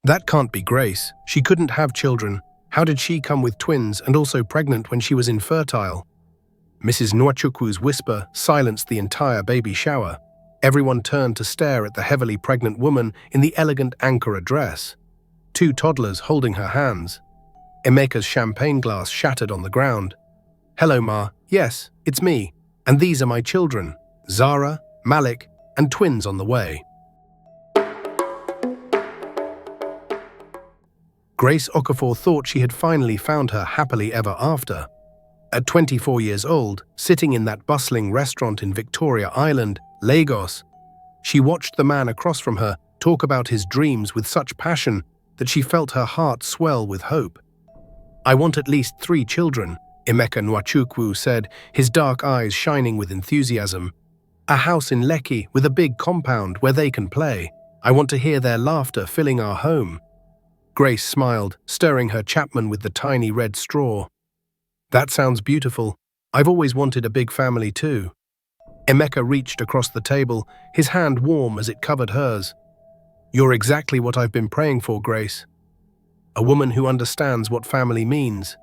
That can't be Grace. She couldn't have children. How did she come with twins and also pregnant when she was infertile? Mrs. Nwachukwu's whisper silenced the entire baby shower. Everyone turned to stare at the heavily pregnant woman in the elegant Ankara dress. 2 toddlers holding her hands. Emeka's champagne glass shattered on the ground. "Hello, Ma. Yes, it's me. And these are my children, Zara, Malik, and twins on the way." Grace Okafor thought she had finally found her happily ever after. At 24 years old, sitting in that bustling restaurant in Victoria Island, Lagos, she watched the man across from her talk about his dreams with such passion that she felt her heart swell with hope. "I want at least 3 children," Emeka Nwachukwu said, his dark eyes shining with enthusiasm. "A house in Lekki with a big compound where they can play. I want to hear their laughter filling our home." Grace smiled, stirring her Chapman with the tiny red straw. "That sounds beautiful. I've always wanted a big family too." Emeka reached across the table, his hand warm as it covered hers. "You're exactly what I've been praying for, Grace. A woman who understands what family means."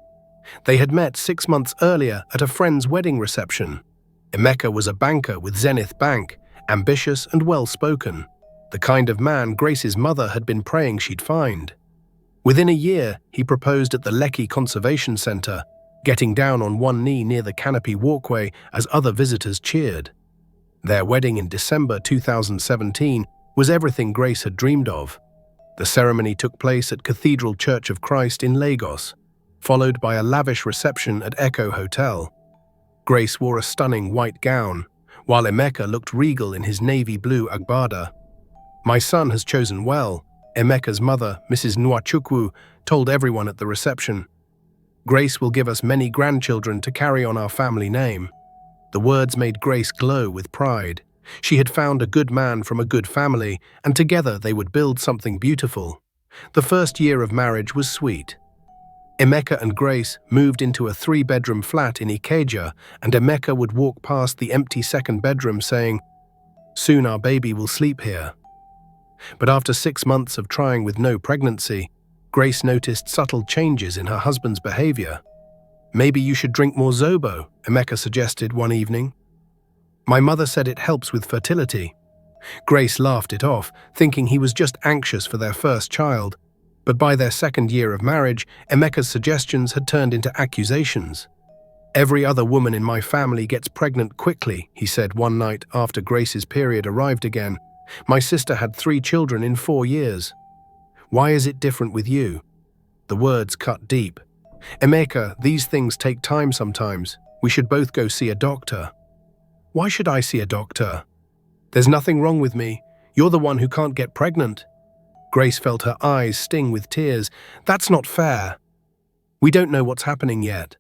They had met 6 months earlier at a friend's wedding reception. Emeka was a banker with Zenith Bank, ambitious and well-spoken, the kind of man Grace's mother had been praying she'd find. Within a year, he proposed at the Lekki Conservation Centre, getting down on one knee near the canopy walkway as other visitors cheered. Their wedding in December 2017 was everything Grace had dreamed of. The ceremony took place at Cathedral Church of Christ in Lagos, followed by a lavish reception at Echo Hotel. Grace wore a stunning white gown, while Emeka looked regal in his navy blue agbada. "My son has chosen well," Emeka's mother, Mrs. Nwachukwu, told everyone at the reception. "Grace will give us many grandchildren to carry on our family name." The words made Grace glow with pride. She had found a good man from a good family, and together they would build something beautiful. The first year of marriage was sweet. Emeka and Grace moved into a 3-bedroom flat in Ikeja, and Emeka would walk past the empty second bedroom saying, "Soon our baby will sleep here." But after 6 months of trying with no pregnancy, Grace noticed subtle changes in her husband's behavior. "Maybe you should drink more Zobo," Emeka suggested one evening. "My mother said it helps with fertility." Grace laughed it off, thinking he was just anxious for their first child. But by their 2nd year of marriage, Emeka's suggestions had turned into accusations. "Every other woman in my family gets pregnant quickly," he said one night after Grace's period arrived again. "My sister had 3 children in 4 years. Why is it different with you?" The words cut deep. "Emeka, these things take time sometimes. We should both go see a doctor." "Why should I see a doctor?" "There's nothing wrong with me. You're the one who can't get pregnant." Grace felt her eyes sting with tears. "That's not fair." "We don't know what's happening yet.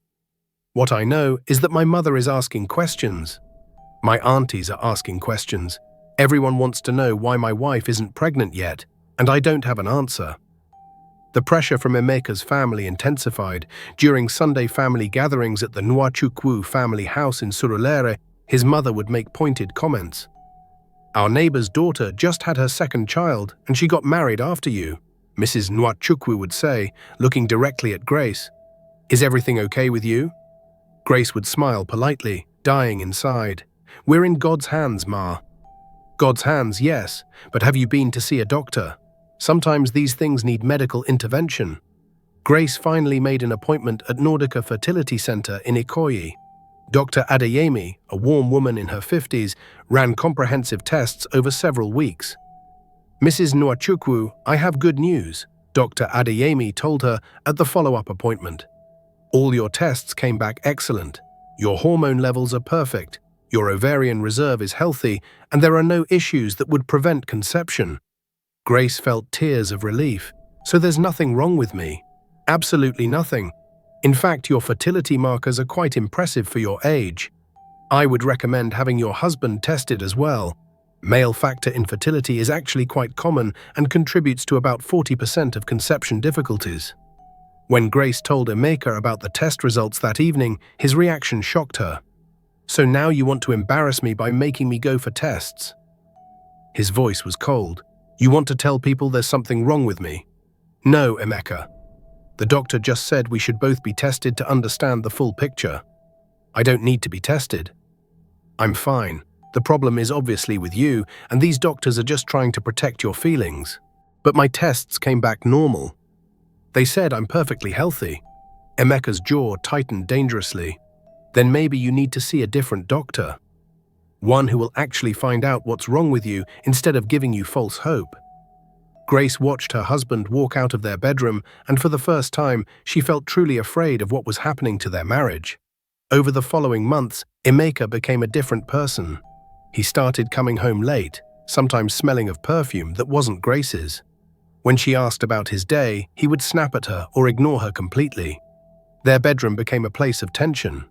What I know is that my mother is asking questions. My aunties are asking questions. Everyone wants to know why my wife isn't pregnant yet, and I don't have an answer." The pressure from Emeka's family intensified. During Sunday family gatherings at the Nwachukwu family house in Surulere, his mother would make pointed comments. "Our neighbor's daughter just had her 2nd child, and she got married after you," Mrs. Nwachukwu would say, looking directly at Grace. "Is everything okay with you?" Grace would smile politely, dying inside. "We're in God's hands, Ma." "God's hands, yes, but have you been to see a doctor? Sometimes these things need medical intervention." Grace finally made an appointment at Nordica Fertility Center in Ikoyi. Dr. Adeyemi, a warm woman in her 50s, ran comprehensive tests over several weeks. "Mrs. Nwachukwu, I have good news," Dr. Adeyemi told her at the follow-up appointment. "All your tests came back excellent. Your hormone levels are perfect. Your ovarian reserve is healthy, and there are no issues that would prevent conception." Grace felt tears of relief. "So there's nothing wrong with me?" "Absolutely nothing. In fact, your fertility markers are quite impressive for your age. I would recommend having your husband tested as well. Male factor infertility is actually quite common and contributes to about 40% of conception difficulties." When Grace told Emeka about the test results that evening, his reaction shocked her. "So now you want to embarrass me by making me go for tests?" His voice was cold. "You want to tell people there's something wrong with me?" No, Emeka. The doctor just said we should both be tested to understand the full picture. I don't need to be tested. I'm fine. The problem is obviously with you, and these doctors are just trying to protect your feelings. But my tests came back normal. They said I'm perfectly healthy. Emeka's jaw tightened dangerously. Then maybe you need to see a different doctor. One who will actually find out what's wrong with you instead of giving you false hope. Grace watched her husband walk out of their bedroom, and for the first time, she felt truly afraid of what was happening to their marriage. Over the following months, Emeka became a different person. He started coming home late, sometimes smelling of perfume that wasn't Grace's. When she asked about his day, he would snap at her or ignore her completely. Their bedroom became a place of tension.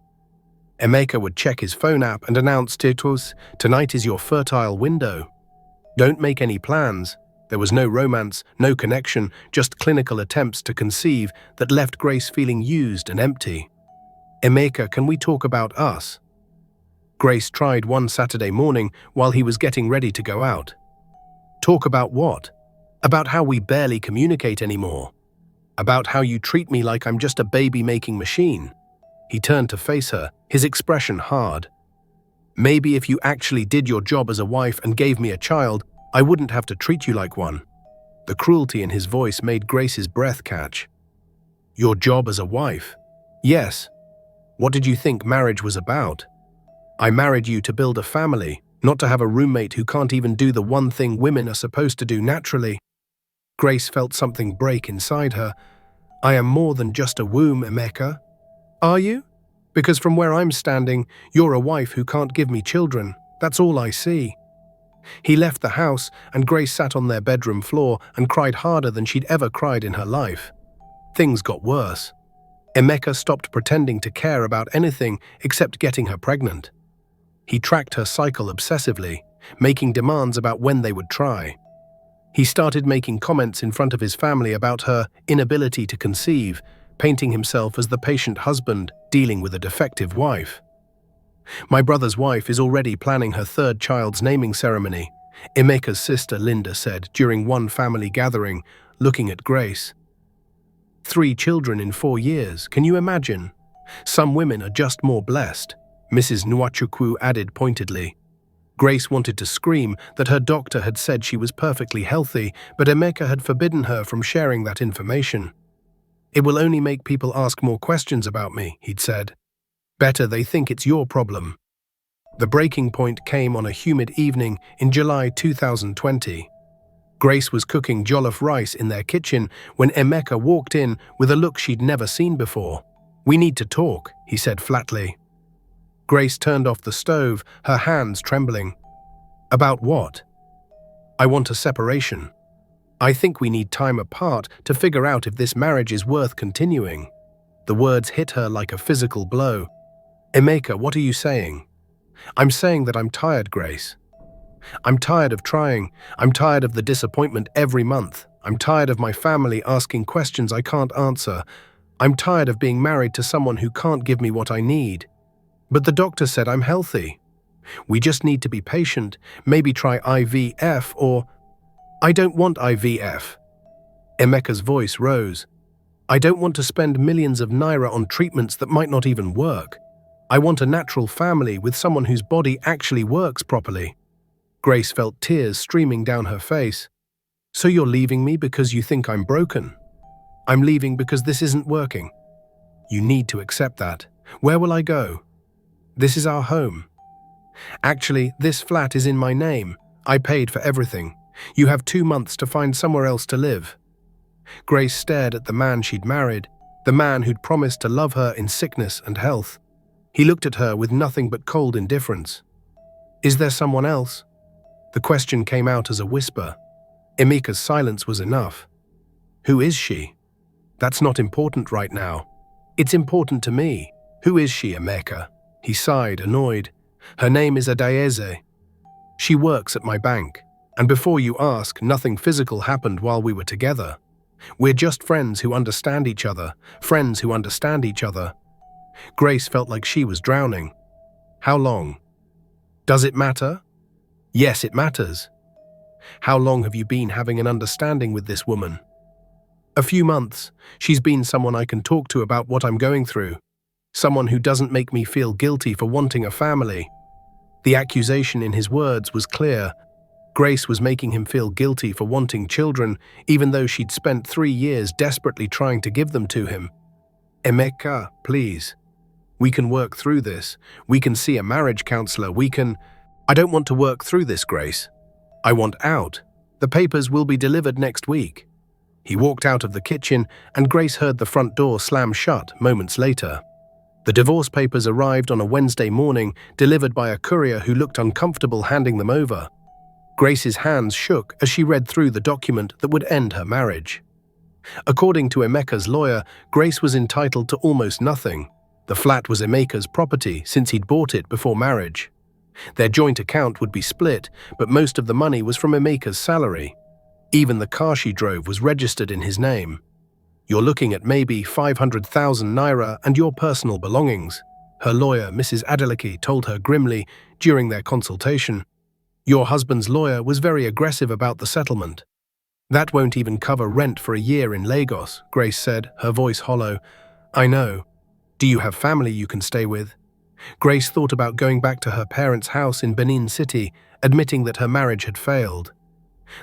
Emeka would check his phone app and announce it was, "Tonight is your fertile window. Don't make any plans." There was no romance, no connection, just clinical attempts to conceive that left Grace feeling used and empty. "Emeka, can we talk about us?" Grace tried one Saturday morning while he was getting ready to go out. "Talk about what?" "About how we barely communicate anymore. About how you treat me like I'm just a baby-making machine." He turned to face her, his expression hard. "Maybe if you actually did your job as a wife and gave me a child, I wouldn't have to treat you like one." The cruelty in his voice made Grace's breath catch. "Your job as a wife?" "Yes. What did you think marriage was about? I married you to build a family, not to have a roommate who can't even do the one thing women are supposed to do naturally." Grace felt something break inside her. "I am more than just a womb, Emeka." "Are you? Because from where I'm standing, you're a wife who can't give me children. That's all I see." He left the house, and Grace sat on their bedroom floor and cried harder than she'd ever cried in her life. Things got worse. Emeka stopped pretending to care about anything except getting her pregnant. He tracked her cycle obsessively, making demands about when they would try. He started making comments in front of his family about her inability to conceive, painting himself as the patient husband dealing with a defective wife. "My brother's wife is already planning her third child's naming ceremony," Emeka's sister Linda said during one family gathering, looking at Grace. 3 children in 4 years, can you imagine? Some women are just more blessed, Mrs. Nwachukwu added pointedly. Grace wanted to scream that her doctor had said she was perfectly healthy, but Emeka had forbidden her from sharing that information. "It will only make people ask more questions about me," he'd said. "Better they think it's your problem." The breaking point came on a humid evening in July 2020. Grace was cooking jollof rice in their kitchen when Emeka walked in with a look she'd never seen before. "We need to talk," he said flatly. Grace turned off the stove, her hands trembling. "About what?" "I want a separation. I think we need time apart to figure out if this marriage is worth continuing." The words hit her like a physical blow. "Emeka, what are you saying?" "I'm saying that I'm tired, Grace. I'm tired of trying. I'm tired of the disappointment every month. I'm tired of my family asking questions I can't answer. I'm tired of being married to someone who can't give me what I need. But the doctor said I'm healthy. We just need to be patient, maybe try IVF or—" "I don't want IVF." Emeka's voice rose. "I don't want to spend millions of naira on treatments that might not even work. I want a natural family with someone whose body actually works properly." Grace felt tears streaming down her face. "So you're leaving me because you think I'm broken?" "I'm leaving because this isn't working." "You need to accept that. Where will I go?" "This is our home." "Actually, this flat is in my name. I paid for everything. You have 2 months to find somewhere else to live." Grace stared at the man she'd married, the man who'd promised to love her in sickness and health. He looked at her with nothing but cold indifference. "Is there someone else?" The question came out as a whisper. Emeka's silence was enough. "Who is she?" "That's not important right now. It's important to me. Who is she, Emeka?" He sighed, annoyed. "Her name is Adaeze. She works at my bank. And before you ask, nothing physical happened while we were together. We're just friends who understand each other, friends who understand each other." Grace felt like she was drowning. "How long?" "Does it matter?" "Yes, it matters." "How long have you been having an understanding with this woman?" A few months. She's been someone I can talk to about what I'm going through. Someone who doesn't make me feel guilty for wanting a family. The accusation in his words was clear. Grace was making him feel guilty for wanting children, even though she'd spent 3 years desperately trying to give them to him. Emeka, please. We can work through this. We can see a marriage counselor. I don't want to work through this, Grace. I want out. The papers will be delivered next week. He walked out of the kitchen, and Grace heard the front door slam shut moments later. The divorce papers arrived on a Wednesday morning, delivered by a courier who looked uncomfortable handing them over. Grace's hands shook as she read through the document that would end her marriage. According to Emeka's lawyer, Grace was entitled to almost nothing. The flat was Emeka's property since he'd bought it before marriage. Their joint account would be split, but most of the money was from Emeka's salary. Even the car she drove was registered in his name. You're looking at maybe 500,000 naira and your personal belongings, her lawyer, Mrs. Adeleke, told her grimly during their consultation. Your husband's lawyer was very aggressive about the settlement. That won't even cover rent for a year in Lagos, Grace said, her voice hollow. I know. Do you have family you can stay with? Grace thought about going back to her parents' house in Benin City, admitting that her marriage had failed.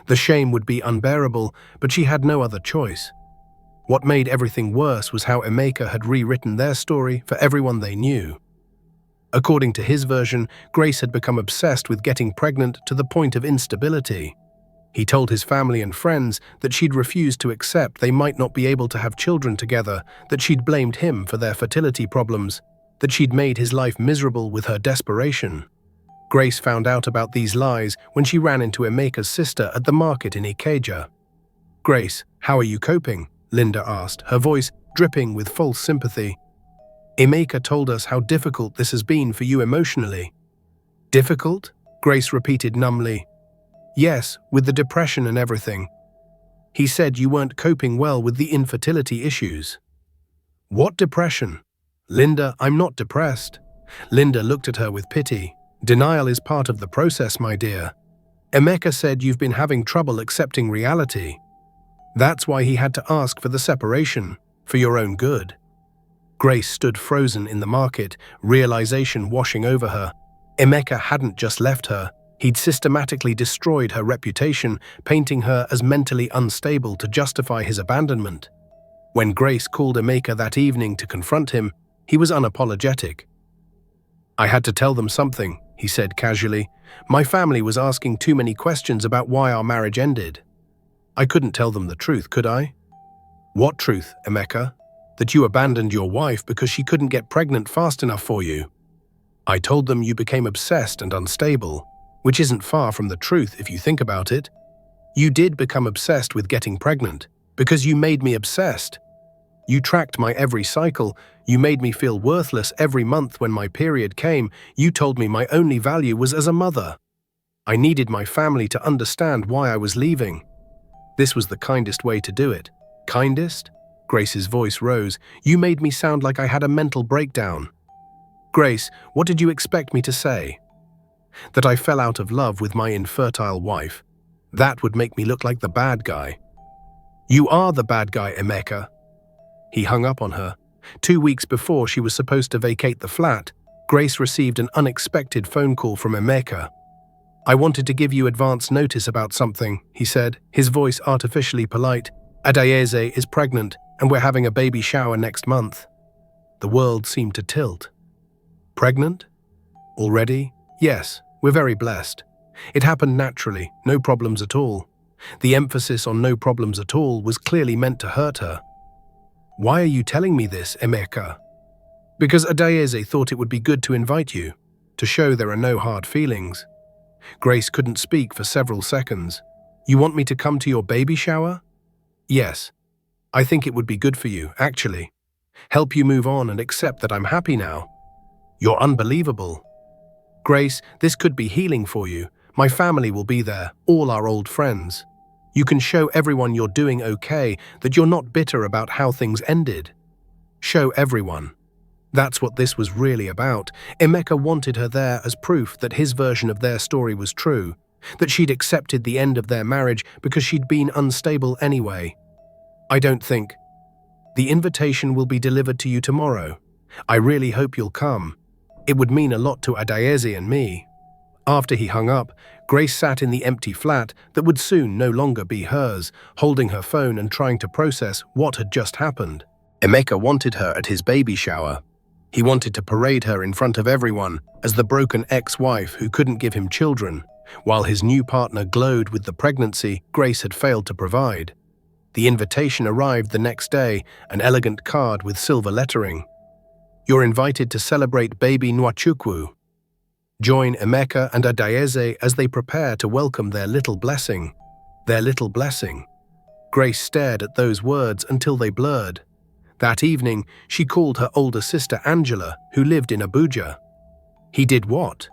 The shame would be unbearable, but she had no other choice. What made everything worse was how Emeka had rewritten their story for everyone they knew. According to his version, Grace had become obsessed with getting pregnant to the point of instability. He told his family and friends that she'd refused to accept they might not be able to have children together, that she'd blamed him for their fertility problems, that she'd made his life miserable with her desperation. Grace found out about these lies when she ran into Emeka's sister at the market in Ikeja. Grace, how are you coping? Linda asked, her voice dripping with false sympathy. Emeka told us how difficult this has been for you emotionally. Difficult? Grace repeated numbly. Yes, with the depression and everything. He said you weren't coping well with the infertility issues. What depression? Linda, I'm not depressed. Linda looked at her with pity. Denial is part of the process, my dear. Emeka said you've been having trouble accepting reality. That's why he had to ask for the separation, for your own good. Grace stood frozen in the market, realization washing over her. Emeka hadn't just left her. He'd systematically destroyed her reputation, painting her as mentally unstable to justify his abandonment. When Grace called Emeka that evening to confront him, he was unapologetic. I had to tell them something, he said casually. My family was asking too many questions about why our marriage ended. I couldn't tell them the truth, could I? What truth, Emeka? That you abandoned your wife because she couldn't get pregnant fast enough for you. I told them you became obsessed and unstable, which isn't far from the truth if you think about it. You did become obsessed with getting pregnant, because you made me obsessed. You tracked my every cycle, you made me feel worthless every month when my period came, you told me my only value was as a mother. I needed my family to understand why I was leaving. This was the kindest way to do it. Kindest? Grace's voice rose. You made me sound like I had a mental breakdown. Grace, what did you expect me to say? That I fell out of love with my infertile wife. That would make me look like the bad guy. You are the bad guy, Emeka. He hung up on her. 2 weeks before she was supposed to vacate the flat, Grace received an unexpected phone call from Emeka. I wanted to give you advance notice about something, he said, his voice artificially polite. Adayeze is pregnant, and we're having a baby shower next month. The world seemed to tilt. Pregnant? Already? Yes, we're very blessed. It happened naturally, no problems at all. The emphasis on no problems at all was clearly meant to hurt her. Why are you telling me this, Emeka? Because Adayeze thought it would be good to invite you, to show there are no hard feelings. Grace couldn't speak for several seconds. You want me to come to your baby shower? Yes. I think it would be good for you, actually. Help you move on and accept that I'm happy now. You're unbelievable. Grace, this could be healing for you. My family will be there, all our old friends. You can show everyone you're doing okay, that you're not bitter about how things ended. Show everyone. That's what this was really about. Emeka wanted her there as proof that his version of their story was true, that she'd accepted the end of their marriage because she'd been unstable anyway. I don't think. The invitation will be delivered to you tomorrow. I really hope you'll come. It would mean a lot to Adaeze and me. After he hung up, Grace sat in the empty flat that would soon no longer be hers, holding her phone and trying to process what had just happened. Emeka wanted her at his baby shower. He wanted to parade her in front of everyone as the broken ex-wife who couldn't give him children, while his new partner glowed with the pregnancy Grace had failed to provide. The invitation arrived the next day, an elegant card with silver lettering. You're invited to celebrate baby Nwachukwu. Join Emeka and Adaeze as they prepare to welcome their little blessing. Their little blessing. Grace stared at those words until they blurred. That evening, she called her older sister Angela, who lived in Abuja. He did what?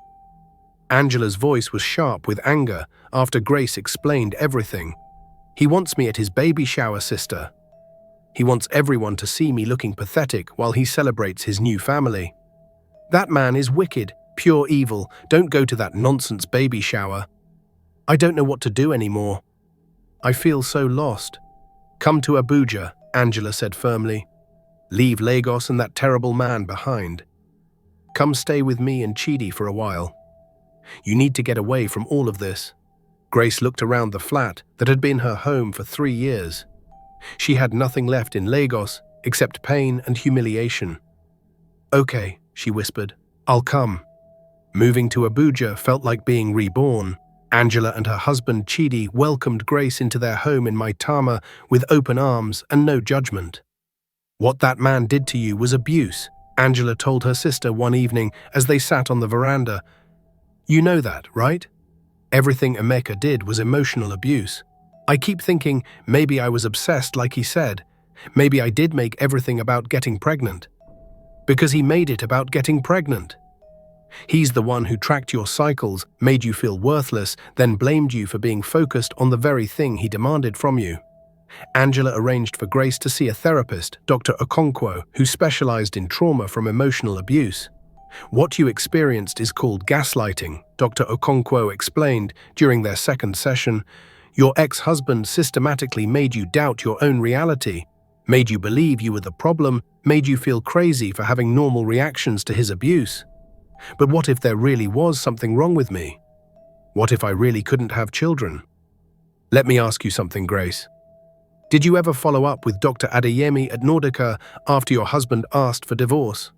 Angela's voice was sharp with anger after Grace explained everything. He wants me at his baby shower, sister. He wants everyone to see me looking pathetic while he celebrates his new family. That man is wicked, pure evil. Don't go to that nonsense baby shower. I don't know what to do anymore. I feel so lost. Come to Abuja, Angela said firmly. Leave Lagos and that terrible man behind. Come stay with me and Chidi for a while. You need to get away from all of this. Grace looked around the flat that had been her home for 3 years. She had nothing left in Lagos except pain and humiliation. Okay, she whispered. I'll come. Moving to Abuja felt like being reborn. Angela and her husband Chidi welcomed Grace into their home in Maitama with open arms and no judgment. What that man did to you was abuse, Angela told her sister one evening as they sat on the veranda. You know that, right? Everything Emeka did was emotional abuse. I keep thinking maybe I was obsessed like he said. Maybe I did make everything about getting pregnant. Because he made it about getting pregnant. He's the one who tracked your cycles, made you feel worthless, then blamed you for being focused on the very thing he demanded from you. Angela arranged for Grace to see a therapist, Dr. Okonkwo, who specialized in trauma from emotional abuse. What you experienced is called gaslighting, Dr. Okonkwo explained during their second session. Your ex-husband systematically made you doubt your own reality, made you believe you were the problem, made you feel crazy for having normal reactions to his abuse. But what if there really was something wrong with me? What if I really couldn't have children? Let me ask you something, Grace. Did you ever follow up with Dr. Adeyemi at Nordica after your husband asked for divorce?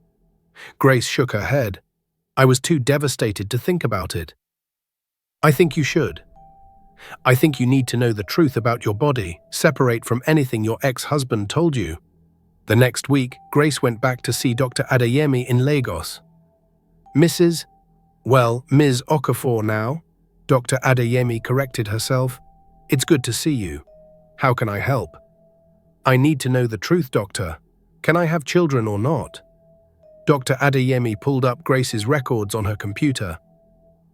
Grace shook her head. I was too devastated to think about it. I think you should. I think you need to know the truth about your body, separate from anything your ex-husband told you. The next week, Grace went back to see Dr. Adeyemi in Lagos. Ms. Okafor now, Dr. Adeyemi corrected herself. It's good to see you. How can I help? I need to know the truth, doctor. Can I have children or not? Dr. Adeyemi pulled up Grace's records on her computer.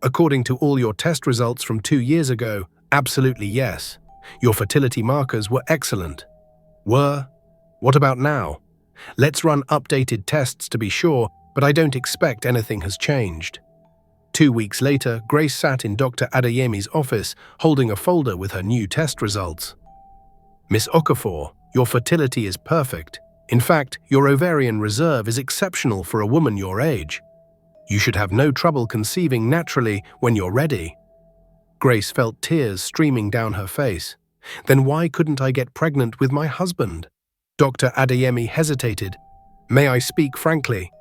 According to all your test results from 2 years ago, absolutely yes. Your fertility markers were excellent. Were? What about now? Let's run updated tests to be sure, but I don't expect anything has changed. 2 weeks later, Grace sat in Dr. Adeyemi's office, holding a folder with her new test results. Miss Okafor, your fertility is perfect. In fact, your ovarian reserve is exceptional for a woman your age. You should have no trouble conceiving naturally when you're ready. Grace felt tears streaming down her face. Then why couldn't I get pregnant with my husband? Dr. Adeyemi hesitated. May I speak frankly?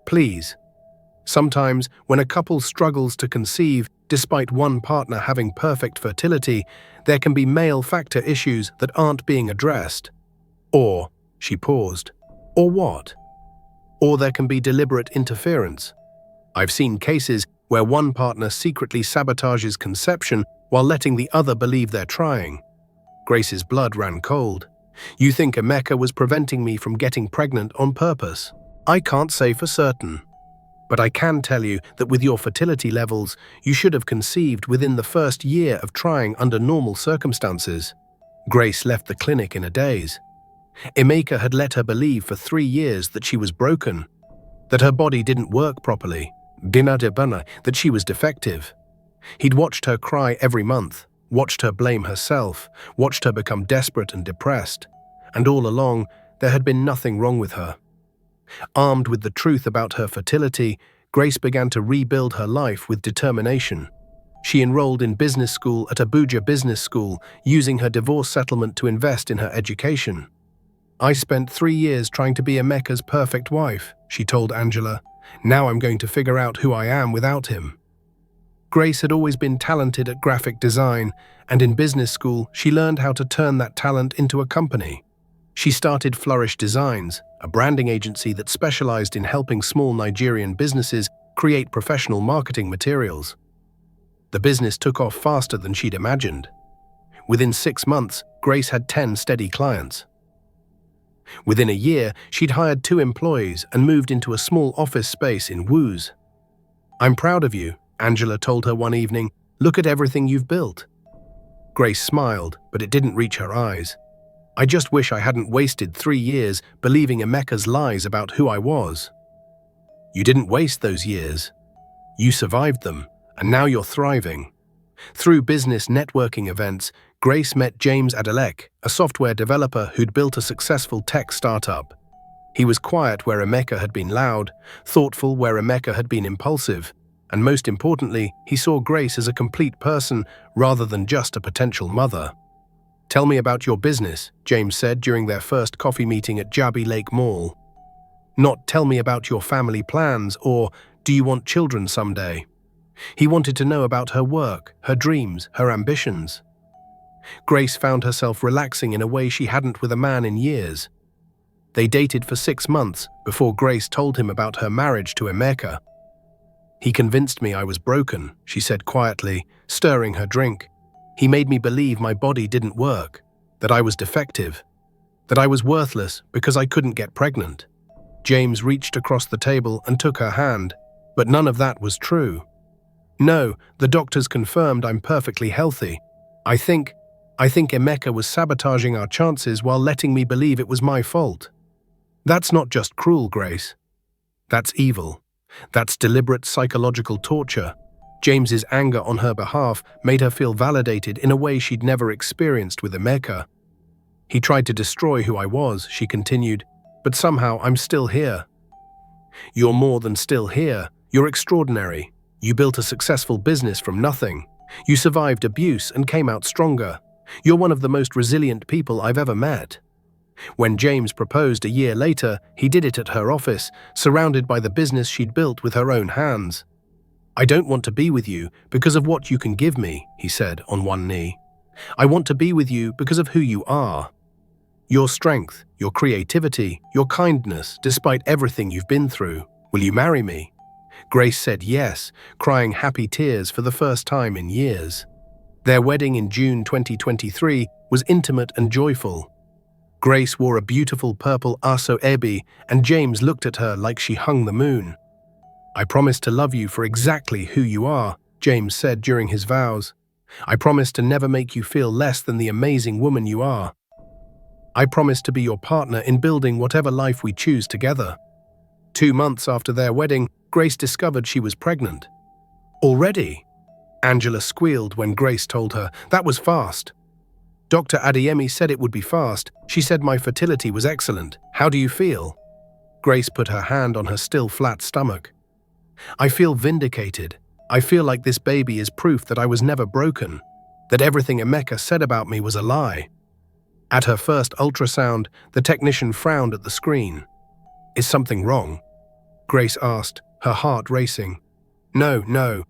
Please. Sometimes, when a couple struggles to conceive, despite one partner having perfect fertility, there can be male factor issues that aren't being addressed. Or, she paused, or what? Or there can be deliberate interference. I've seen cases where one partner secretly sabotages conception while letting the other believe they're trying. Grace's blood ran cold. You think Emeka was preventing me from getting pregnant on purpose? I can't say for certain. But I can tell you that with your fertility levels, you should have conceived within the first year of trying under normal circumstances. Grace left the clinic in a daze. Emeka had let her believe for 3 years that she was broken, that her body didn't work properly, that she was defective. He'd watched her cry every month, watched her blame herself, watched her become desperate and depressed. and all along, there had been nothing wrong with her. Armed with the truth about her fertility, Grace began to rebuild her life with determination. She enrolled in business school at Abuja Business School, using her divorce settlement to invest in her education. "I spent 3 years trying to be Emeka's perfect wife," she told Angela. "Now I'm going to figure out who I am without him." Grace had always been talented at graphic design, and in business school, she learned how to turn that talent into a company. She started Flourish Designs, a branding agency that specialized in helping small Nigerian businesses create professional marketing materials. The business took off faster than she'd imagined. Within 6 months, Grace had 10 steady clients. Within a year, she'd hired 2 employees and moved into a small office space in Woos. "I'm proud of you," Angela told her one evening. "Look at everything you've built." Grace smiled, but it didn't reach her eyes. "I just wish I hadn't wasted 3 years believing Emeka's lies about who I was." "You didn't waste those years. You survived them, and now you're thriving." Through business networking events, Grace met James Adeleke, a software developer who'd built a successful tech startup. He was quiet where Emeka had been loud, thoughtful where Emeka had been impulsive, and most importantly, he saw Grace as a complete person rather than just a potential mother. "Tell me about your business," James said during their first coffee meeting at Jabi Lake Mall. Not "tell me about your family plans" or "do you want children someday?" He wanted to know about her work, her dreams, her ambitions. Grace found herself relaxing in a way she hadn't with a man in years. They dated for 6 months before Grace told him about her marriage to Emeka. "He convinced me I was broken," she said quietly, stirring her drink. "He made me believe my body didn't work, that I was defective, that I was worthless because I couldn't get pregnant." James reached across the table and took her hand, but none of that was true. "No, the doctors confirmed I'm perfectly healthy. I think Emeka was sabotaging our chances while letting me believe it was my fault." "That's not just cruel, Grace. That's evil. That's deliberate psychological torture." James's anger on her behalf made her feel validated in a way she'd never experienced with Emeka. "He tried to destroy who I was," she continued, "but somehow I'm still here." "You're more than still here. You're extraordinary. You built a successful business from nothing. You survived abuse and came out stronger. You're one of the most resilient people I've ever met." When James proposed a year later, he did it at her office, surrounded by the business she'd built with her own hands. "I don't want to be with you because of what you can give me," he said on one knee. "I want to be with you because of who you are. Your strength, your creativity, your kindness, despite everything you've been through. Will you marry me?" Grace said yes, crying happy tears for the first time in years. Their wedding in June 2023 was intimate and joyful. Grace wore a beautiful purple aso-ebi, and James looked at her like she hung the moon. "I promise to love you for exactly who you are," James said during his vows. "I promise to never make you feel less than the amazing woman you are. I promise to be your partner in building whatever life we choose together." 2 months after their wedding, Grace discovered she was pregnant. "Already?" Angela squealed when Grace told her. "That was fast." "Dr. Adeyemi said it would be fast. She said my fertility was excellent. How do you feel?" Grace put her hand on her still flat stomach. "I feel vindicated. I feel like this baby is proof that I was never broken, that everything Emeka said about me was a lie." At her first ultrasound, the technician frowned at the screen. "Is something wrong?" Grace asked, her heart racing. No.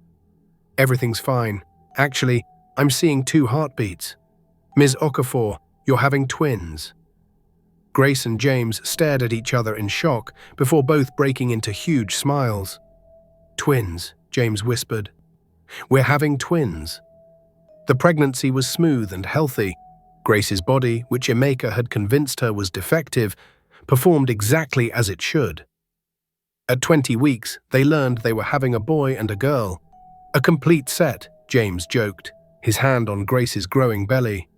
Everything's fine. Actually, I'm seeing 2 heartbeats. Ms. Okafor, you're having twins." Grace and James stared at each other in shock before both breaking into huge smiles. "Twins," James whispered. "We're having twins." The pregnancy was smooth and healthy. Grace's body, which Emeka had convinced her was defective, performed exactly as it should. At 20 weeks, they learned they were having a boy and a girl. "A complete set," James joked, his hand on Grace's growing belly.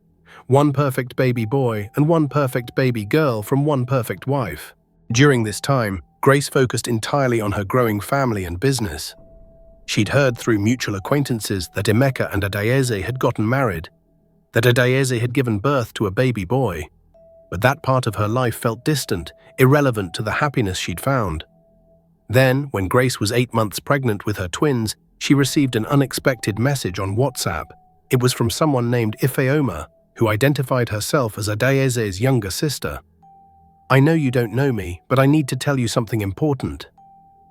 "One perfect baby boy and one perfect baby girl from one perfect wife." During this time, Grace focused entirely on her growing family and business. She'd heard through mutual acquaintances that Emeka and Adeyeze had gotten married, that Adeyeze had given birth to a baby boy. but that part of her life felt distant, irrelevant to the happiness she'd found. Then, when Grace was 8 months pregnant with her twins, she received an unexpected message on WhatsApp. It was from someone named Ifeoma, who identified herself as Adaeze's younger sister. "I know you don't know me, but I need to tell you something important.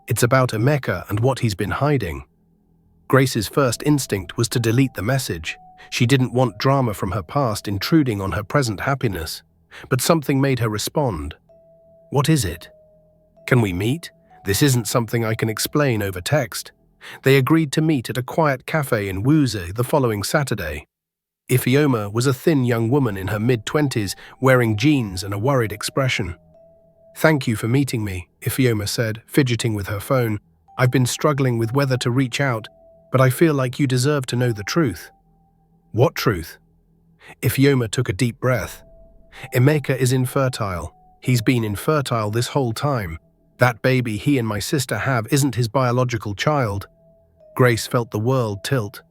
It's about Emeka and what he's been hiding." Grace's first instinct was to delete the message. She didn't want drama from her past intruding on her present happiness. But something made her respond. "What is it? Can we meet? This isn't something I can explain over text." They agreed to meet at a quiet cafe in Wuze the following Saturday. Ifeoma was a thin young woman in her mid-20s, wearing jeans and a worried expression. "Thank you for meeting me," Ifeoma said, fidgeting with her phone. "I've been struggling with whether to reach out, but I feel like you deserve to know the truth." "What truth?" Ifeoma took a deep breath. "Emeka is infertile. He's been infertile this whole time. That baby he and my sister have isn't his biological child." Grace felt the world tilt.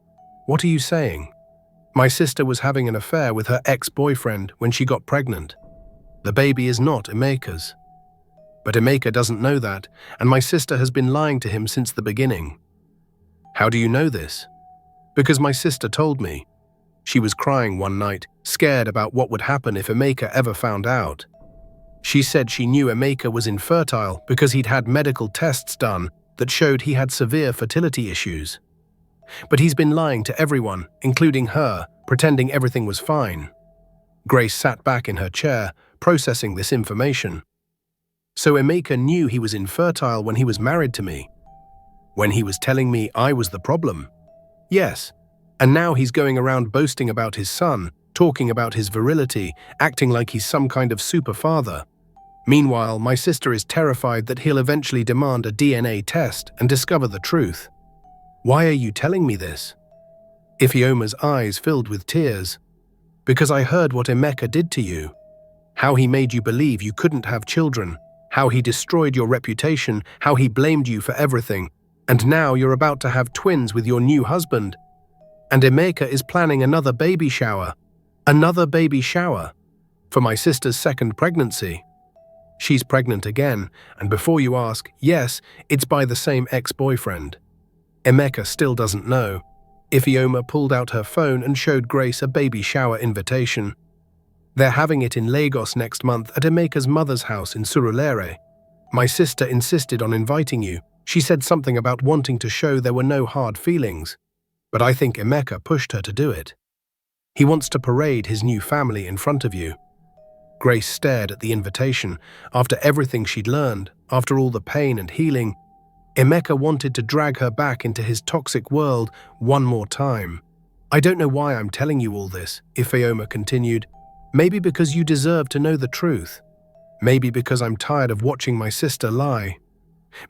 "What are you saying?" "My sister was having an affair with her ex-boyfriend when she got pregnant. The baby is not Emeka's. But Emeka doesn't know that, and my sister has been lying to him since the beginning." "How do you know this?" "Because my sister told me. She was crying one night, scared about what would happen if Emeka ever found out. She said she knew Emeka was infertile because he'd had medical tests done that showed he had severe fertility issues. But he's been lying to everyone, including her, pretending everything was fine." Grace sat back in her chair, processing this information. "So Emeka knew he was infertile when he was married to me? When he was telling me I was the problem?" "Yes. And now he's going around boasting about his son, talking about his virility, acting like he's some kind of super father. Meanwhile, my sister is terrified that he'll eventually demand a DNA test and discover the truth." "Why are you telling me this?" Ifeoma's eyes filled with tears. "Because I heard what Emeka did to you. How he made you believe you couldn't have children, how he destroyed your reputation, how he blamed you for everything, and now you're about to have twins with your new husband. And Emeka is planning another baby shower. Another baby shower. For my sister's second pregnancy. She's pregnant again, and before you ask, yes, it's by the same ex-boyfriend. Emeka still doesn't know." Ifeoma pulled out her phone and showed Grace a baby shower invitation. "They're having it in Lagos next month at Emeka's mother's house in Surulere. My sister insisted on inviting you. She said something about wanting to show there were no hard feelings. But I think Emeka pushed her to do it. He wants to parade his new family in front of you." Grace stared at the invitation. After everything she'd learned, after all the pain and healing, Emeka wanted to drag her back into his toxic world one more time. "I don't know why I'm telling you all this," Ifeoma continued. "Maybe because you deserve to know the truth. Maybe because I'm tired of watching my sister lie.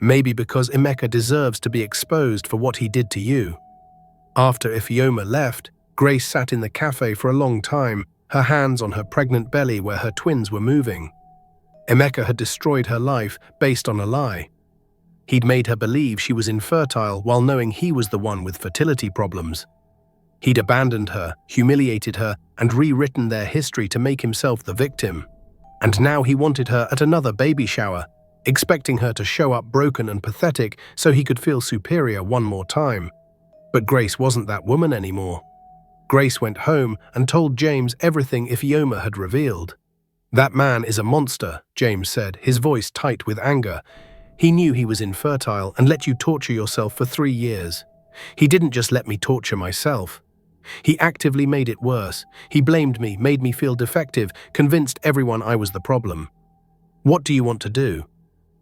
Maybe because Emeka deserves to be exposed for what he did to you." After Ifeoma left, Grace sat in the cafe for a long time, her hands on her pregnant belly where her twins were moving. Emeka had destroyed her life based on a lie. He'd made her believe she was infertile while knowing he was the one with fertility problems. He'd abandoned her, humiliated her, and rewritten their history to make himself the victim. And now he wanted her at another baby shower, expecting her to show up broken and pathetic so he could feel superior one more time. But Grace wasn't that woman anymore. Grace went home and told James everything Ifeoma had revealed. "That man is a monster," James said, his voice tight with anger. "He knew he was infertile and let you torture yourself for 3 years. He didn't just let me torture myself. He actively made it worse. He blamed me, made me feel defective, convinced everyone I was the problem. What do you want to do?"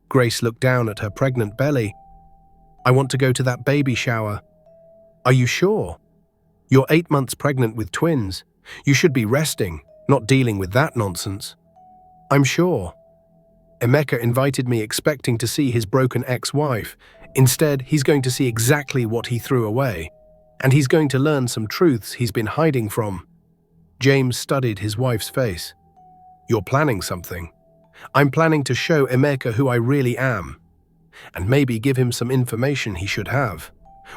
Grace looked down at her pregnant belly. "I want to go to that baby shower." "Are you sure? You're 8 months pregnant with twins. You should be resting, not dealing with that nonsense." "I'm sure. Emeka invited me expecting to see his broken ex-wife. Instead, he's going to see exactly what he threw away. And he's going to learn some truths he's been hiding from." James studied his wife's face. "You're planning something." "I'm planning to show Emeka who I really am. And maybe give him some information he should have."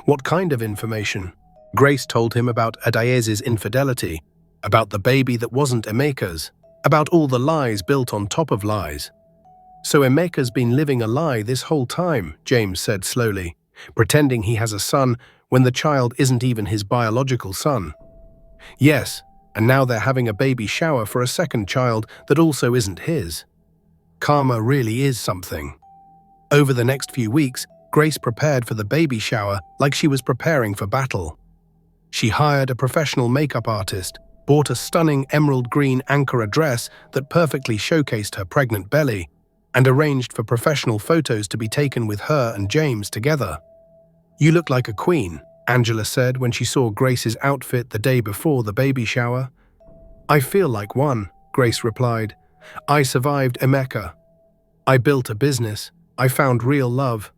"What kind of information?" Grace told him about Adaeze's infidelity, about the baby that wasn't Emeka's. about all the lies built on top of lies. "So Emeka's been living a lie this whole time," James said slowly, "pretending he has a son when the child isn't even his biological son." "Yes, and now they're having a baby shower for a second child that also isn't his. Karma really is something." Over the next few weeks, Grace prepared for the baby shower like she was preparing for battle. She hired a professional makeup artist, bought a stunning emerald green Ankara dress that perfectly showcased her pregnant belly, and arranged for professional photos to be taken with her and James together. "You look like a queen," Angela said when she saw Grace's outfit the day before the baby shower. "I feel like one," Grace replied. "I survived Emeka. I built a business. I found real love.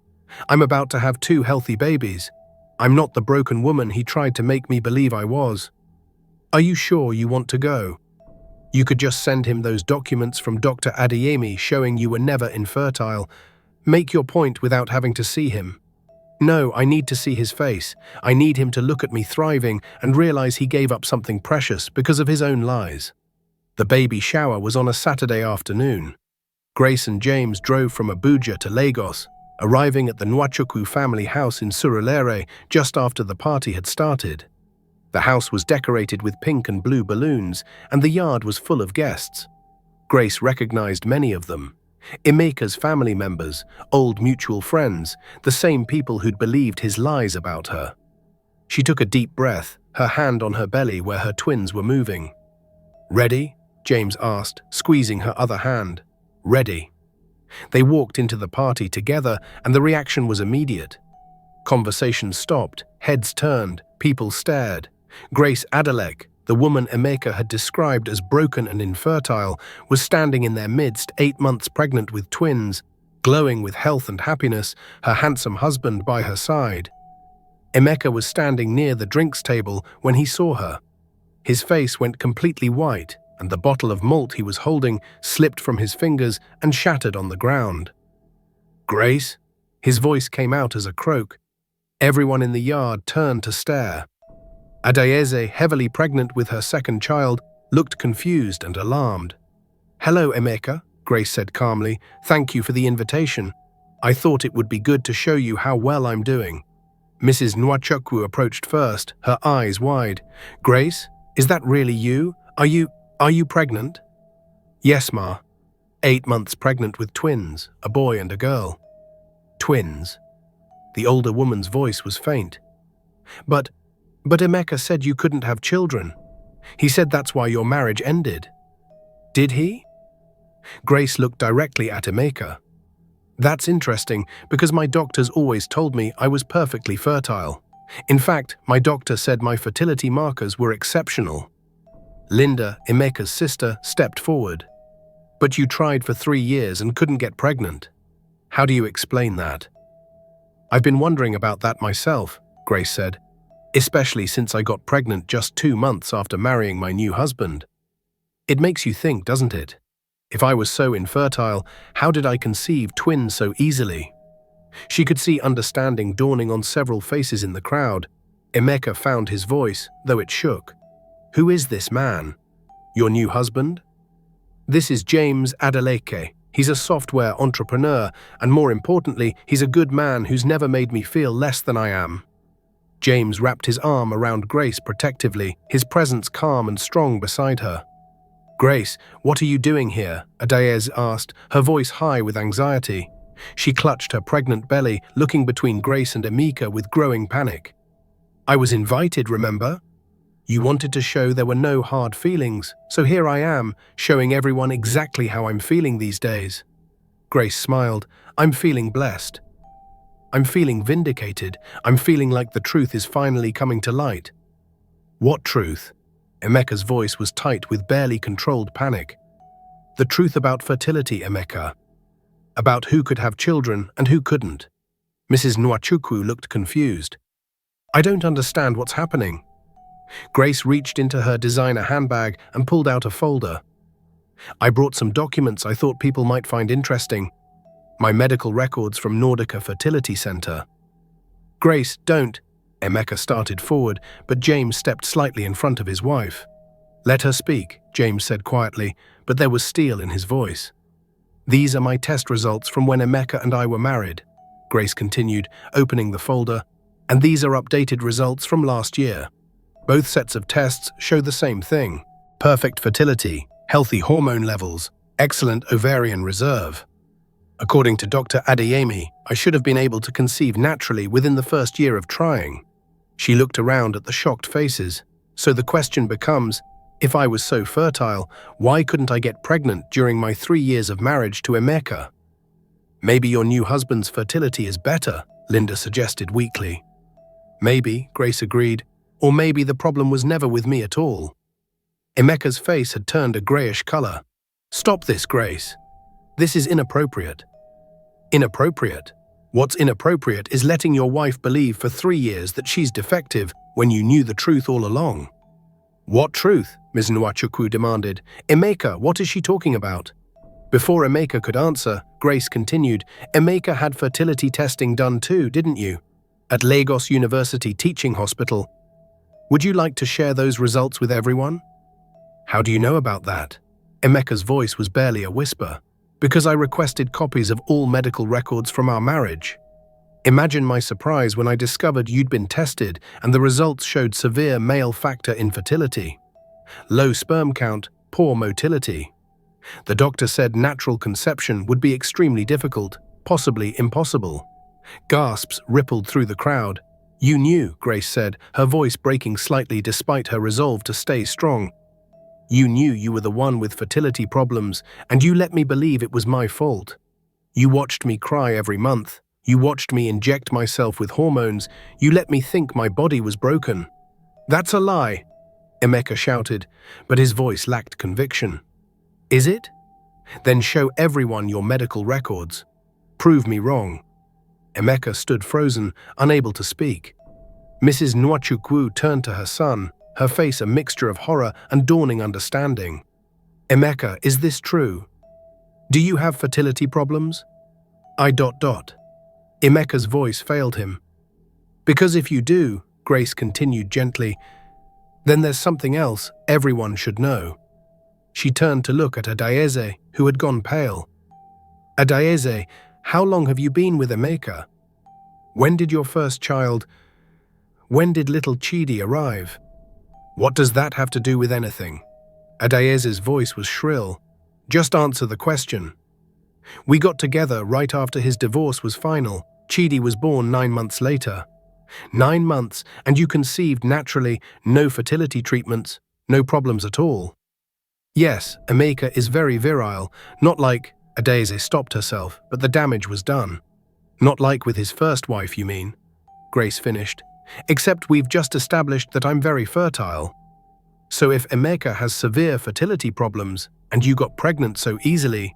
I'm about to have 2 healthy babies. I'm not the broken woman he tried to make me believe I was. Are you sure you want to go? You could just send him those documents from Dr. Adeyemi showing you were never infertile. Make your point without having to see him." "No, I need to see his face. I need him to look at me thriving and realize he gave up something precious because of his own lies." The baby shower was on a Saturday afternoon. Grace and James drove from Abuja to Lagos, arriving at the Nwachukwu family house in Surulere just after the party had started. The house was decorated with pink and blue balloons, and the yard was full of guests. Grace recognized many of them. Emeka's family members, old mutual friends, the same people who'd believed his lies about her. She took a deep breath, her hand on her belly where her twins were moving. "Ready?" James asked, squeezing her other hand. "Ready." They walked into the party together, and the reaction was immediate. Conversation stopped, heads turned, people stared. Grace Adelek, the woman Emeka had described as broken and infertile, was standing in their midst, 8 months pregnant with twins, glowing with health and happiness, her handsome husband by her side. Emeka was standing near the drinks table when he saw her. His face went completely white, and the bottle of malt he was holding slipped from his fingers and shattered on the ground. "Grace?" His voice came out as a croak. Everyone in the yard turned to stare. Adeyeze, heavily pregnant with her second child, looked confused and alarmed. "Hello, Emeka," Grace said calmly. "Thank you for the invitation. I thought it would be good to show you how well I'm doing." Mrs. Nwachukwu approached first, her eyes wide. "Grace, is that really you? Are you pregnant?" "Yes, Ma. 8 months pregnant with twins, a boy and a girl." "Twins?" The older woman's voice was faint. But Emeka said you couldn't have children. He said that's why your marriage ended." "Did he?" Grace looked directly at Emeka. "That's interesting, because my doctors always told me I was perfectly fertile. In fact, my doctor said my fertility markers were exceptional." Linda, Emeka's sister, stepped forward. "But you tried for 3 years and couldn't get pregnant. How do you explain that?" "I've been wondering about that myself," Grace said, "especially since I got pregnant just 2 months after marrying my new husband. It makes you think, doesn't it? If I was so infertile, how did I conceive twins so easily?" She could see understanding dawning on several faces in the crowd. Emeka found his voice, though it shook. "Who is this man? Your new husband?" "This is James Adeleke. He's a software entrepreneur, and more importantly, he's a good man who's never made me feel less than I am." James wrapped his arm around Grace protectively, his presence calm and strong beside her. "Grace, what are you doing here?" Adeyeze asked, her voice high with anxiety. She clutched her pregnant belly, looking between Grace and Emeka with growing panic. "I was invited, remember? You wanted to show there were no hard feelings, so here I am, showing everyone exactly how I'm feeling these days." Grace smiled. "I'm feeling blessed. I'm feeling vindicated. I'm feeling like the truth is finally coming to light." "What truth?" Emeka's voice was tight with barely controlled panic. "The truth about fertility, Emeka. About who could have children and who couldn't." Mrs. Nwachukwu looked confused. "I don't understand what's happening." Grace reached into her designer handbag and pulled out a folder. "I brought some documents I thought people might find interesting. My medical records from Nordica Fertility Center." "Grace, don't." Emeka started forward, but James stepped slightly in front of his wife. Let her speak, James said quietly, but there was steel in his voice. These are my test results from when Emeka and I were married, Grace continued, opening the folder, and these are updated results from last year. Both sets of tests show the same thing: perfect fertility, healthy hormone levels, excellent ovarian reserve. According to Dr. Adeyemi, I should have been able to conceive naturally within the first year of trying. She looked around at the shocked faces. So the question becomes, if I was so fertile, why couldn't I get pregnant during my 3 years of marriage to Emeka? Maybe your new husband's fertility is better, Linda suggested weakly. Maybe, Grace agreed, or maybe the problem was never with me at all. Emeka's face had turned a grayish color. Stop this, Grace. This is inappropriate. Inappropriate? What's inappropriate is letting your wife believe for 3 years that she's defective when you knew the truth all along. What truth? Ms. Nwachukwu demanded. Emeka, what is she talking about? Before Emeka could answer, Grace continued, Emeka had fertility testing done too, didn't you? At Lagos University Teaching Hospital. Would you like to share those results with everyone? How do you know about that? Emeka's voice was barely a whisper. Because I requested copies of all medical records from our marriage. Imagine my surprise when I discovered you'd been tested and the results showed severe male factor infertility. Low sperm count, poor motility. The doctor said natural conception would be extremely difficult, possibly impossible. Gasps rippled through the crowd. You knew, Grace said, her voice breaking slightly despite her resolve to stay strong. You knew you were the one with fertility problems, and you let me believe it was my fault. You watched me cry every month. You watched me inject myself with hormones. You let me think my body was broken. That's a lie, Emeka shouted, but his voice lacked conviction. Is it? Then show everyone your medical records. Prove me wrong. Emeka stood frozen, unable to speak. Mrs. Nwachukwu turned to her son, her face a mixture of horror and dawning understanding. Emeka, is this true? Do you have fertility problems? Emeka's voice failed him. Because if you do, Grace continued gently, then there's something else everyone should know. She turned to look at Adayeze, who had gone pale. Adayeze, how long have you been with Emeka? When did your first child... When did little Chidi arrive? What does that have to do with anything? Adayeze's voice was shrill. Just answer the question. We got together right after his divorce was final. Chidi was born 9 months later. 9 months, and you conceived naturally, no fertility treatments, no problems at all. Yes, Emeka is very virile, not like... Adayeze stopped herself, but the damage was done. Not like with his first wife, you mean? Grace finished. Except we've just established that I'm very fertile. So if Emeka has severe fertility problems, and you got pregnant so easily,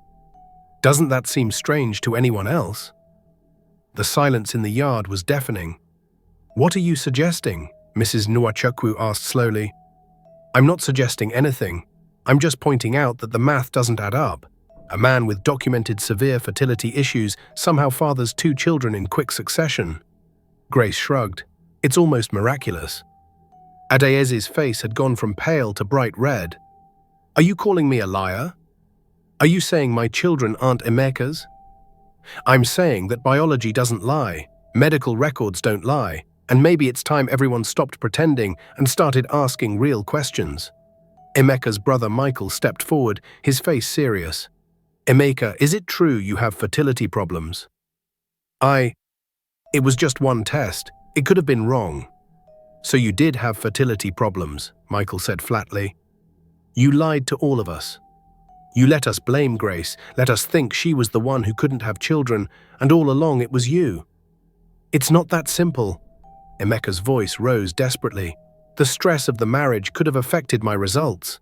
doesn't that seem strange to anyone else? The silence in the yard was deafening. What are you suggesting? Mrs. Nwachukwu asked slowly. I'm not suggesting anything. I'm just pointing out that the math doesn't add up. A man with documented severe fertility issues somehow fathers 2 children in quick succession. Grace shrugged. It's almost miraculous. Adayeze's face had gone from pale to bright red. Are you calling me a liar? Are you saying my children aren't Emeka's? I'm saying that biology doesn't lie, medical records don't lie, and maybe it's time everyone stopped pretending and started asking real questions. Emeka's brother Michael stepped forward, his face serious. Emeka, is it true you have fertility problems? It was just one test. It could have been wrong. So you did have fertility problems, Michael said flatly. You lied to all of us. You let us blame Grace, let us think she was the one who couldn't have children, and all along it was you. It's not that simple. Emeka's voice rose desperately. The stress of the marriage could have affected my results.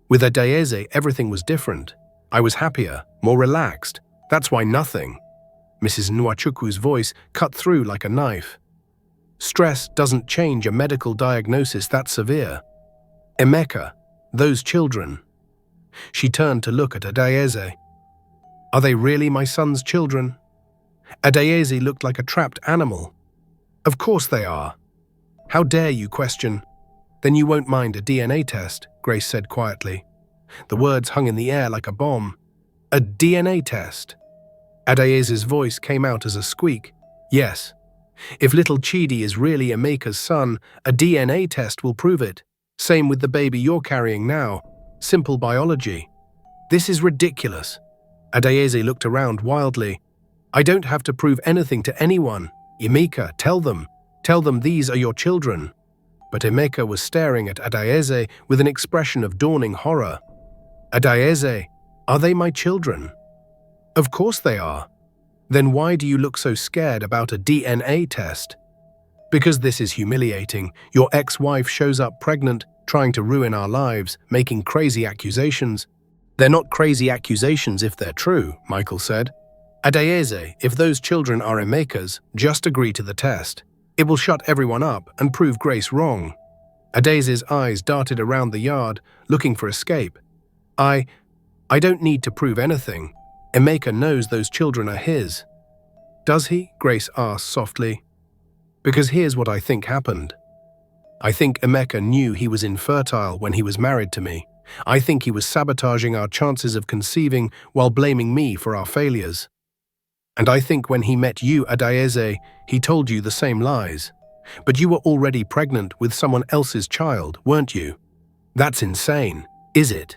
With Adayeze, everything was different. I was happier, more relaxed. That's why nothing. Mrs. Nwachukwu's voice cut through like a knife. Stress doesn't change a medical diagnosis that severe. Emeka, those children. She turned to look at Adayeze. Are they really my son's children? Adayeze looked like a trapped animal. Of course they are. How dare you question? Then you won't mind a DNA test, Grace said quietly. The words hung in the air like a bomb. A DNA test. Adaeze's voice came out as a squeak. Yes. If little Chidi is really Emeka's son, a DNA test will prove it. Same with the baby you're carrying now. Simple biology. This is ridiculous. Adaeze looked around wildly. I don't have to prove anything to anyone. Emeka, tell them. Tell them these are your children. But Emeka was staring at Adaeze with an expression of dawning horror. Adaeze, are they my children? Of course they are. Then why do you look so scared about a DNA test? Because this is humiliating. Your ex-wife shows up pregnant, trying to ruin our lives, making crazy accusations. They're not crazy accusations if they're true, Michael said. Adaeze, if those children are Emeka's, just agree to the test. It will shut everyone up and prove Grace wrong. Adaeze's eyes darted around the yard, looking for escape. I don't need to prove anything. Emeka knows those children are his. Does he? Grace asked softly. Because here's what I think happened. I think Emeka knew he was infertile when he was married to me. I think he was sabotaging our chances of conceiving while blaming me for our failures. And I think when he met you, Adaeze, he told you the same lies. But you were already pregnant with someone else's child, weren't you? That's insane, is it?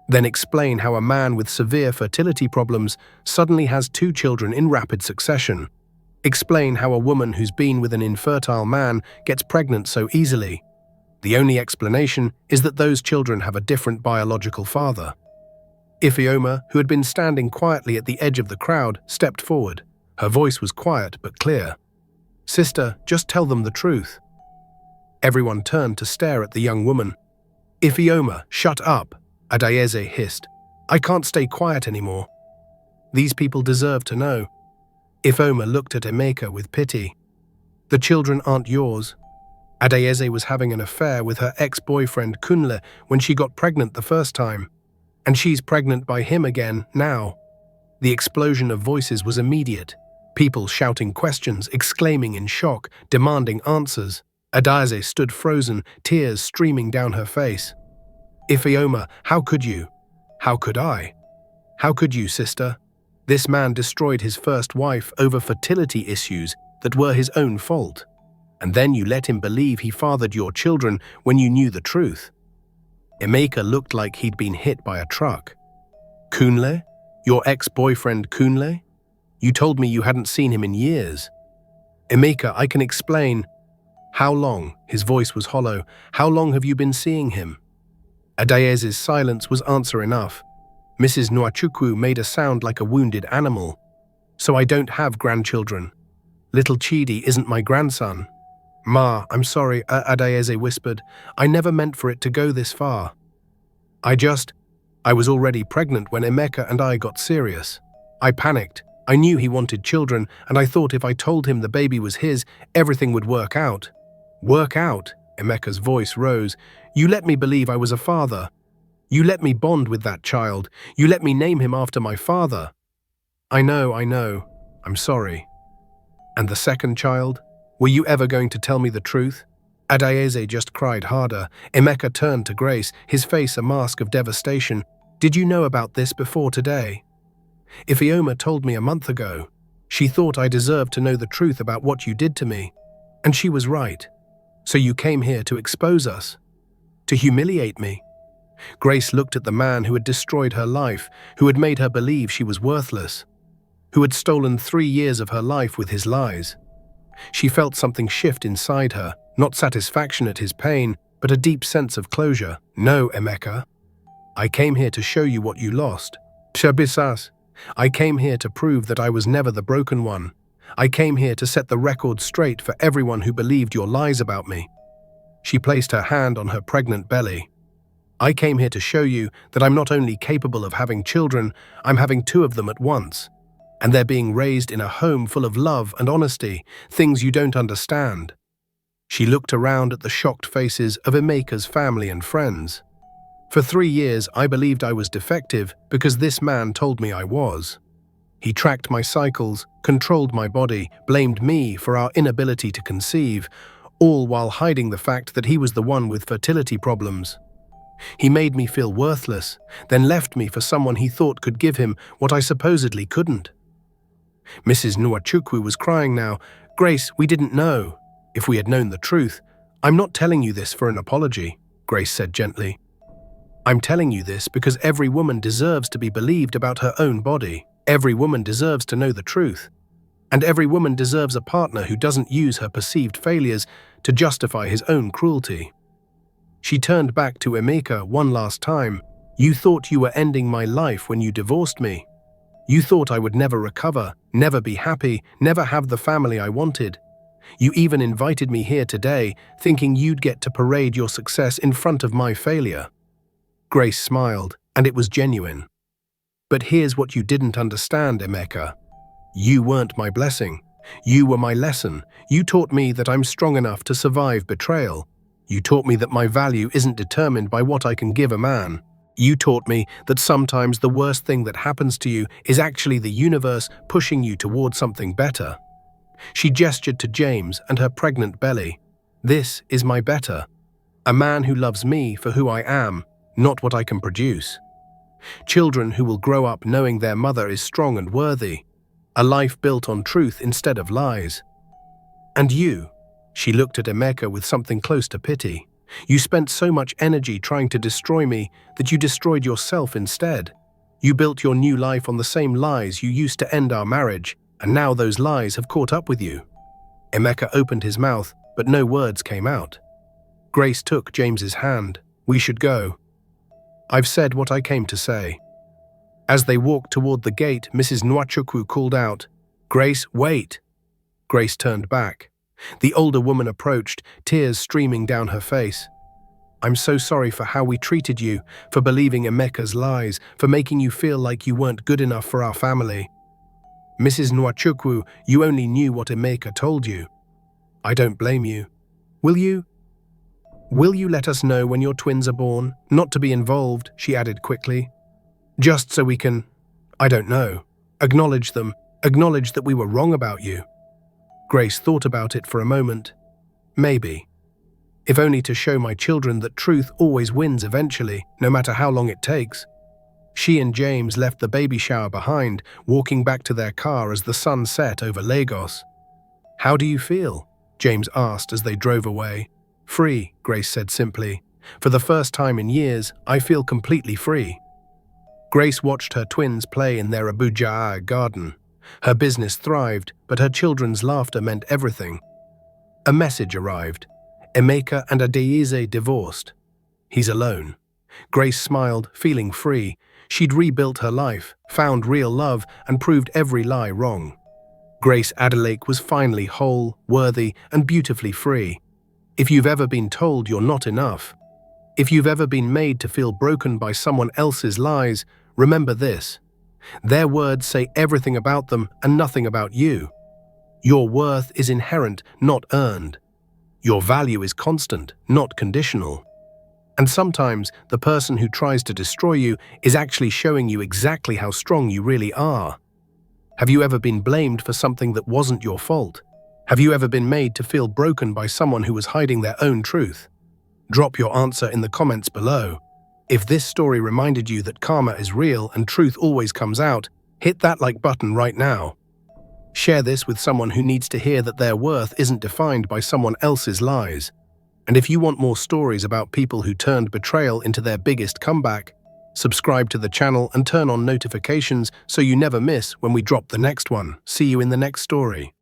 Then explain how a man with severe fertility problems suddenly has 2 children in rapid succession. Explain how a woman who's been with an infertile man gets pregnant so easily. The only explanation is that those children have a different biological father. Ifeoma, who had been standing quietly at the edge of the crowd, stepped forward. Her voice was quiet but clear. Sister, just tell them the truth. Everyone turned to stare at the young woman. Ifeoma, shut up, Adaeze hissed. I can't stay quiet anymore. These people deserve to know. Ifeoma looked at Emeka with pity. The children aren't yours. Adaeze was having an affair with her ex-boyfriend Kunle when she got pregnant the first time. And she's pregnant by him again now. The explosion of voices was immediate. People shouting questions, exclaiming in shock, demanding answers. Adaeze stood frozen, tears streaming down her face. Ifeoma, how could you? How could I? How could you, sister? This man destroyed his first wife over fertility issues that were his own fault. And then you let him believe he fathered your children when you knew the truth. Emeka looked like he'd been hit by a truck. Kunle? Your ex-boyfriend Kunle? You told me you hadn't seen him in years. Emeka, I can explain. How long? His voice was hollow. How long have you been seeing him? Adaeze's silence was answer enough. Mrs. Nwachukwu made a sound like a wounded animal. So I don't have grandchildren. Little Chidi isn't my grandson. Ma, I'm sorry, Adaeze whispered. I never meant for it to go this far. I was already pregnant when Emeka and I got serious. I panicked. I knew he wanted children, and I thought if I told him the baby was his, everything would work out. Work out? Emeka's voice rose. You let me believe I was a father. You let me bond with that child. You let me name him after my father. I know. I'm sorry. And the second child? Were you ever going to tell me the truth? Adaeze just cried harder. Emeka turned to Grace, his face a mask of devastation. Did you know about this before today? Ifeoma told me a month ago. She thought I deserved to know the truth about what you did to me. And she was right. So you came here to expose us? To humiliate me? Grace looked at the man who had destroyed her life, who had made her believe she was worthless, who had stolen 3 years of her life with his lies. She felt something shift inside her, not satisfaction at his pain, but a deep sense of closure. No, Emeka. I came here to show you what you lost. Shabisas. I came here to prove that I was never the broken one. I came here to set the record straight for everyone who believed your lies about me. She placed her hand on her pregnant belly. I came here to show you that I'm not only capable of having children, I'm having 2 of them at once. And they're being raised in a home full of love and honesty, things you don't understand. She looked around at the shocked faces of Emeka's family and friends. For 3 years, I believed I was defective because this man told me I was. He tracked my cycles, controlled my body, blamed me for our inability to conceive, all while hiding the fact that he was the one with fertility problems. He made me feel worthless, then left me for someone he thought could give him what I supposedly couldn't. Mrs. Nwachukwu was crying now. Grace, we didn't know. If we had known the truth, I'm not telling you this for an apology, Grace said gently. I'm telling you this because every woman deserves to be believed about her own body. Every woman deserves to know the truth. And every woman deserves a partner who doesn't use her perceived failures to justify his own cruelty. She turned back to Emeka one last time. You thought you were ending my life when you divorced me. You thought I would never recover, never be happy, never have the family I wanted. You even invited me here today, thinking you'd get to parade your success in front of my failure. Grace smiled, and it was genuine. But here's what you didn't understand, Emeka. You weren't my blessing. You were my lesson. You taught me that I'm strong enough to survive betrayal. You taught me that my value isn't determined by what I can give a man. You taught me that sometimes the worst thing that happens to you is actually the universe pushing you toward something better. She gestured to James and her pregnant belly. This is my better. A man who loves me for who I am, not what I can produce. Children who will grow up knowing their mother is strong and worthy. A life built on truth instead of lies. And you, she looked at Emeka with something close to pity. You spent so much energy trying to destroy me that you destroyed yourself instead. You built your new life on the same lies you used to end our marriage, and now those lies have caught up with you. Emeka opened his mouth, but no words came out. Grace took James's hand. We should go. I've said what I came to say. As they walked toward the gate, Mrs. Nwachukwu called out, Grace, wait. Grace turned back. The older woman approached, tears streaming down her face. I'm so sorry for how we treated you, for believing Emeka's lies, for making you feel like you weren't good enough for our family. Mrs. Nwachukwu, you only knew what Emeka told you. I don't blame you. Will you? Will you let us know when your twins are born? Not to be involved, she added quickly. Just so we can, I don't know, acknowledge them, acknowledge that we were wrong about you. Grace thought about it for a moment. Maybe. If only to show my children that truth always wins eventually, no matter how long it takes. She and James left the baby shower behind, walking back to their car as the sun set over Lagos. How do you feel? James asked as they drove away. Free, Grace said simply. For the first time in years, I feel completely free. Grace watched her twins play in their Abuja garden. Her business thrived, but her children's laughter meant everything. A message arrived. Emeka and Adeize divorced. He's alone. Grace smiled, feeling free. She'd rebuilt her life, found real love, and proved every lie wrong. Grace Adelake was finally whole, worthy, and beautifully free. If you've ever been told you're not enough, if you've ever been made to feel broken by someone else's lies, remember this. Their words say everything about them and nothing about you. Your worth is inherent, not earned. Your value is constant, not conditional. And sometimes the person who tries to destroy you is actually showing you exactly how strong you really are. Have you ever been blamed for something that wasn't your fault? Have you ever been made to feel broken by someone who was hiding their own truth? Drop your answer in the comments below. If this story reminded you that karma is real and truth always comes out, hit that like button right now. Share this with someone who needs to hear that their worth isn't defined by someone else's lies. And if you want more stories about people who turned betrayal into their biggest comeback, subscribe to the channel and turn on notifications so you never miss when we drop the next one. See you in the next story.